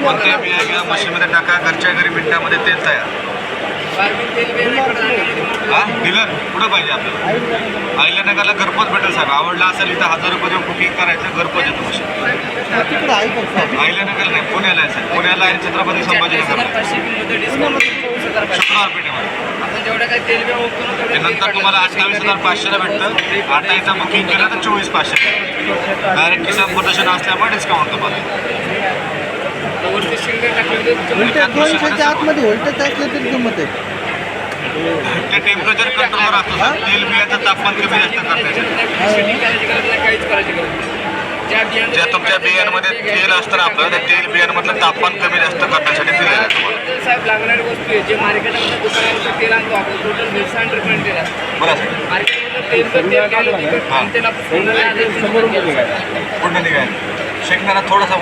कोणत्या बिया घ्या मशीनमध्ये टाका, घरच्या घरी मिनिटामध्ये तेल तयार. हा डीलर कुठं पाहिजे आपल्याला? आईला नगरला घरपोच भेटेल साहेब. आवडला असेल इथं 1000 रुपये देऊन बुकिंग करायचं, घरपोच येतं मशीन. आईला नगर नाही, पुण्याला आहे साहेब. पुण्याला आहे, छत्रपती संभाजीनगर शुक्रवार पेठेमध्ये. नंतर तुम्हाला 28,500ला भेटतं. आता इथं बुकिंग केलं तर 24,500. डायरेक्ट किसान प्रदर्शन असल्यामुळे डिस्काउंट तुम्हाला. आतमध्ये व्होल्टेज असलं तरी जमत आहे. ते टेम्परेचर कंट्रोलवर असतं. तेल बियाचं तापमान कमी जास्त करण्यासाठी. ज्या तुमच्या बियांमध्ये तेल असतं आपलं, त्या तेल बियांमधलं तापमान कमी जास्त करण्यासाठी दिलेलं आहे तुम्हाला. साहेब लागणारी वस्तू आहे जे मार्केटमध्ये दुकानाचं तेल आणतो आपण टोटल 100% तेल असतं. बरं साहेब. मार्केटमध्ये तेल गेलं तिथं त्याला पूर्ण निघाय शेंगदाणा थोडासा